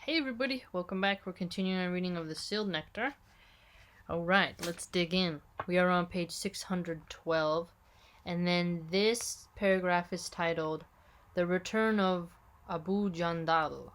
Hey everybody, welcome back. We're continuing our reading of the Sealed Nectar. Alright, let's dig in. We are on page 612, and then this paragraph is titled, The Return of Abu Jandal.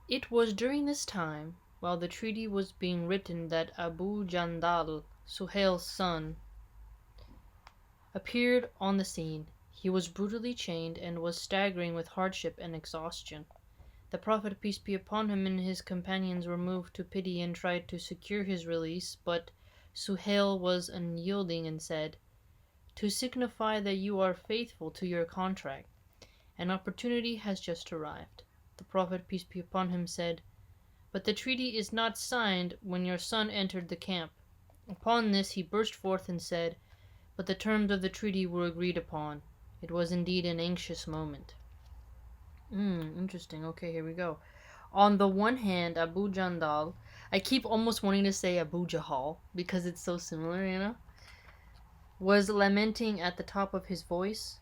It was during this time, while the treaty was being written, that Abu Jandal, Suhail's son, appeared on the scene. He was brutally chained and was staggering with hardship and exhaustion. The Prophet, peace be upon him, and his companions were moved to pity and tried to secure his release, but Suhail was unyielding and said, "To signify that you are faithful to your contract, an opportunity has just arrived." The Prophet, peace be upon him, said, "But the treaty is not signed when your son entered the camp." Upon this he burst forth and said, "But the terms of the treaty were agreed upon." It was indeed an anxious moment. Interesting. Okay, here we go. On the one hand, Abu Jandal, I keep almost wanting to say Abu Jahal because it's so similar, was lamenting at the top of his voice,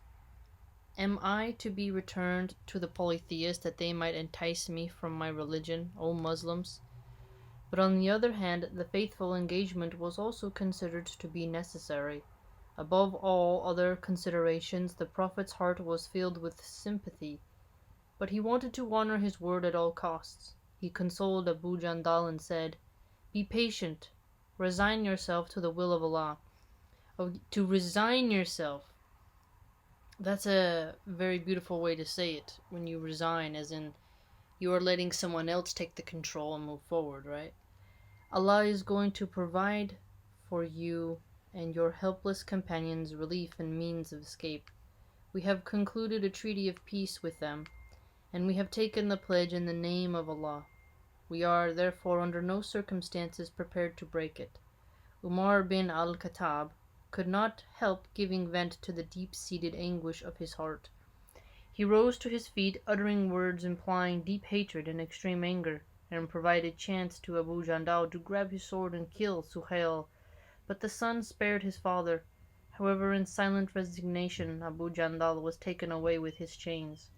"Am I to be returned to the polytheists that they might entice me from my religion, O Muslims?" But on the other hand, the faithful engagement was also considered to be necessary. Above all other considerations, the Prophet's heart was filled with sympathy, but he wanted to honor his word at all costs. He consoled Abu Jandal and said, "Be patient. Resign yourself to the will of Allah." Oh, to resign yourself. That's a very beautiful way to say it. When you resign, as in you are letting someone else take the control and move forward, right? Allah is going to provide for you and your helpless companions relief and means of escape. We have concluded a treaty of peace with them, and we have taken the pledge in the name of Allah. We are, therefore, under no circumstances prepared to break it. Umar bin al-Khattab could not help giving vent to the deep-seated anguish of his heart. He rose to his feet, uttering words implying deep hatred and extreme anger, and provided chance to Abu Jandal to grab his sword and kill Suhail. But the son spared his father. However, in silent resignation, Abu Jandal was taken away with his chains.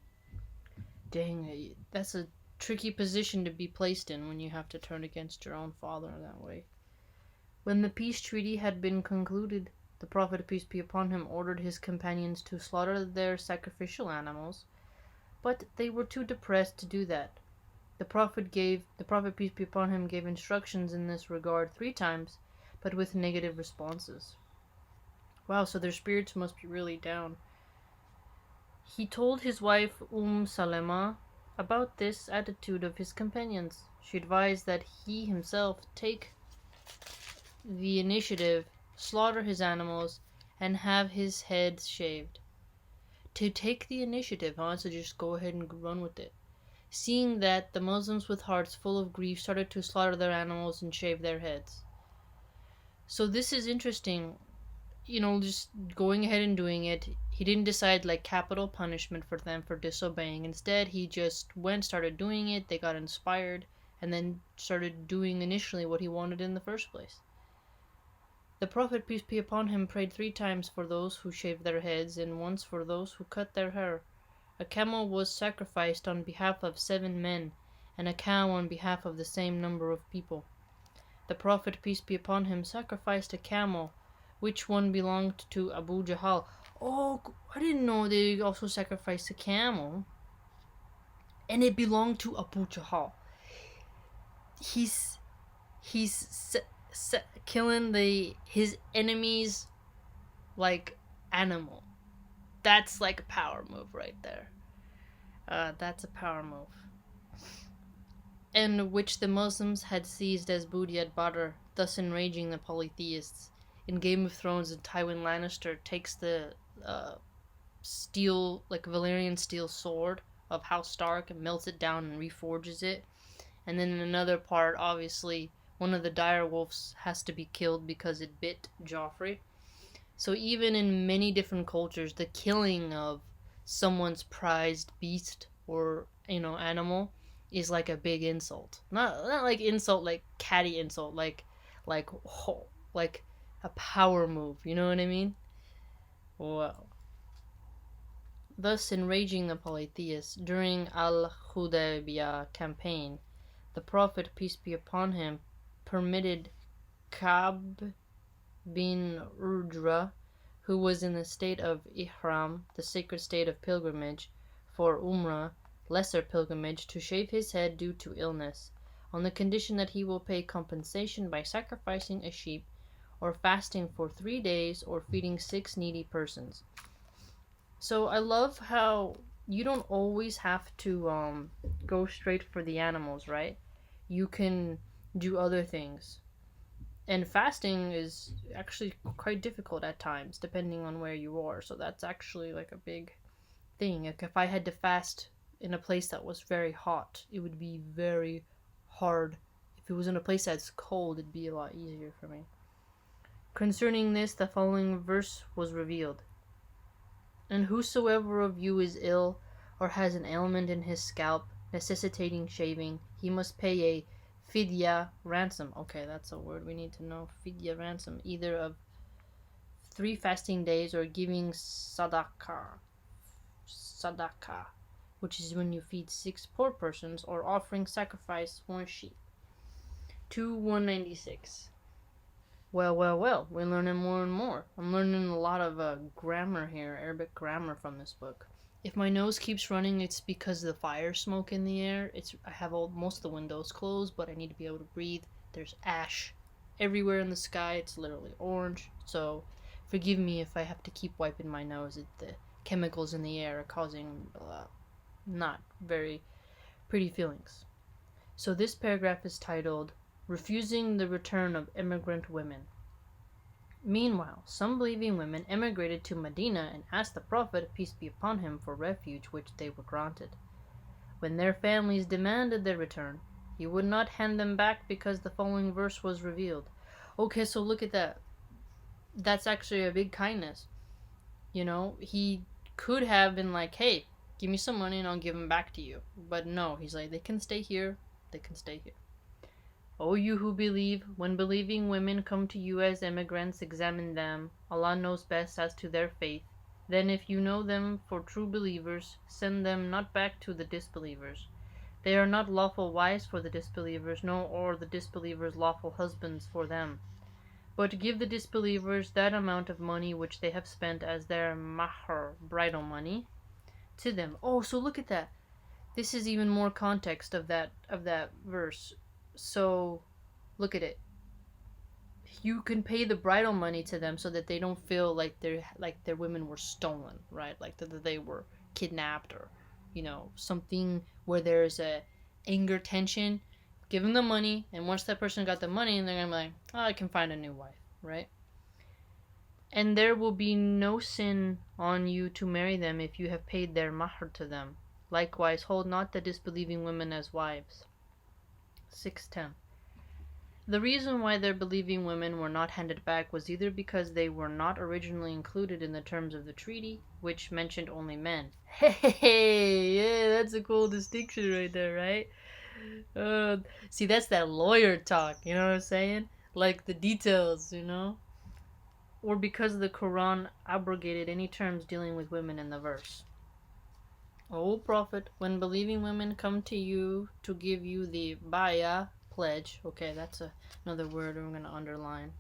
Dang, that's a tricky position to be placed in when you have to turn against your own father in that way. When the peace treaty had been concluded, the Prophet, peace be upon him, ordered his companions to slaughter their sacrificial animals, but they were too depressed to do that. The Prophet, peace be upon him, gave instructions in this regard 3 times, but with negative responses. Wow, so their spirits must be really down. He told his wife Salama about this attitude of his companions. She advised that he himself take the initiative, slaughter his animals, and have his head shaved. To take the initiative, so just go ahead and run with it. Seeing that, the Muslims with hearts full of grief started to slaughter their animals and shave their heads. So this is interesting. Just going ahead and doing it. He didn't decide like capital punishment for them for disobeying. Instead, he just started doing it. They got inspired and then started doing initially what he wanted in the first place. The Prophet, peace be upon him, prayed 3 times for those who shaved their heads and once for those who cut their hair. A camel was sacrificed on behalf of 7 men and a cow on behalf of the same number of people. The Prophet, peace be upon him, sacrificed a camel. Which one belonged to Abu Jahal? Oh, I didn't know they also sacrificed a camel. And it belonged to Abu Jahal. He's killing his enemies like animal. That's like a power move right there. That's a power move. And which the Muslims had seized as booty at Badr, thus enraging the polytheists. In Game of Thrones, Tywin Lannister takes the steel, like Valyrian steel sword of House Stark and melts it down and reforges it. And then in another part, obviously, one of the dire wolves has to be killed because it bit Joffrey. So even in many different cultures, the killing of someone's prized beast or animal is like a big insult. Not like insult, like catty insult, like a power move. You know what I mean? Wow. thus enraging the polytheists. During Al-Hudaybiyah campaign, the Prophet, peace be upon him, permitted Ka'b bin Ujra, who was in the state of Ihram, the sacred state of pilgrimage, for Umrah, lesser pilgrimage, to shave his head due to illness, on the condition that he will pay compensation by sacrificing a sheep, or fasting for 3 days, or feeding 6 needy persons. So I love how you don't always have to go straight for the animals, right? You can do other things. And fasting is actually quite difficult at times, depending on where you are. So that's actually like a big thing. Like if I had to fast in a place that was very hot, it would be very hard. If it was in a place that's cold, it'd be a lot easier for me. Concerning this, the following verse was revealed. And whosoever of you is ill, or has an ailment in his scalp, necessitating shaving, he must pay a fidya ransom. Okay, that's a word we need to know. Fidya ransom, either of 3 fasting days or giving sadaqah, which is when you feed 6 poor persons, or offering sacrifice 1 sheep. 196. Well, we're learning more and more. I'm learning a lot of grammar here, Arabic grammar from this book. If my nose keeps running, it's because of the fire smoke in the air. I have most of the windows closed, but I need to be able to breathe. There's ash everywhere in the sky. It's literally orange. So forgive me if I have to keep wiping my nose. The chemicals in the air are causing not very pretty feelings. So this paragraph is titled, Refusing the Return of Immigrant Women. Meanwhile, some believing women emigrated to Medina and asked the Prophet, peace be upon him, for refuge, which they were granted. When their families demanded their return, he would not hand them back because the following verse was revealed. Okay, so look at that. That's actually a big kindness. You know, he could have been like, hey, give me some money and I'll give them back to you. But no, he's like, they can stay here. They can stay here. O you who believe, when believing women come to you as immigrants, examine them. Allah knows best as to their faith. Then if you know them for true believers, send them not back to the disbelievers. They are not lawful wives for the disbelievers, nor are the disbelievers lawful husbands for them. But give the disbelievers that amount of money which they have spent as their mahr, bridal money, to them. Oh, so look at that. This is even more context of that verse. So look at it. You can pay the bridal money to them so that they don't feel like their women were stolen, right? Like that they were kidnapped, or something where there's a anger tension. Give them the money, and once that person got the money, they're gonna be like, oh, I can find a new wife, right? And there will be no sin on you to marry them if you have paid their mahr to them. Likewise, hold not the disbelieving women as wives. 6:10. The reason why their believing women were not handed back was either because they were not originally included in the terms of the treaty, which mentioned only men. Hey, yeah, that's a cool distinction right there, right? See, that's that lawyer talk, you know what I'm saying? Like the details, or because the Quran abrogated any terms dealing with women in the verse. O Prophet, when believing women come to you to give you the baya, pledge, okay, that's another word I'm going to underline,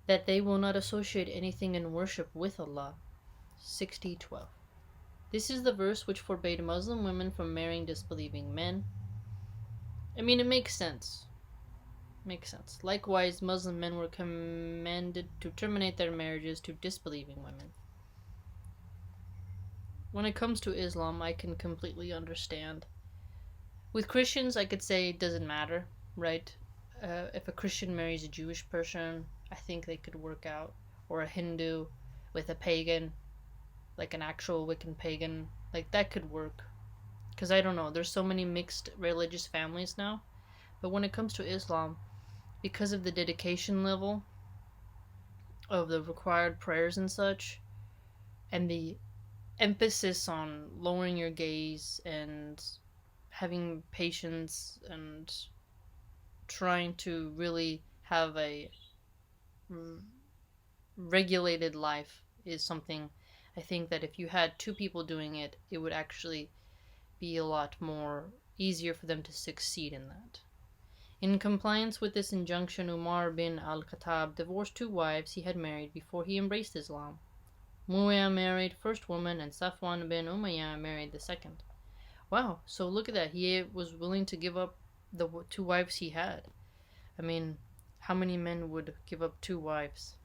that they will not associate anything in worship with Allah. 60:12. This is the verse which forbade Muslim women from marrying disbelieving men. I mean, it makes sense. Likewise, Muslim men were commanded to terminate their marriages to disbelieving women. When it comes to Islam, I can completely understand. With Christians, I could say it doesn't matter, right? If a Christian marries a Jewish person, I think they could work out. Or a Hindu with a pagan, like an actual Wiccan pagan, like that could work. Because I don't know, there's so many mixed religious families now. But when it comes to Islam, because of the dedication level of the required prayers and such, and the emphasis on lowering your gaze and having patience and trying to really have a regulated life is something I think that if you had two people doing it, it would actually be a lot more easier for them to succeed in that. In compliance with this injunction, Umar bin al-Khattab divorced two wives he had married before he embraced Islam. Muawiyah married first woman and Safwan bin Umayyah married the second. Wow, so look at that. He was willing to give up the two wives he had. I mean, how many men would give up two wives?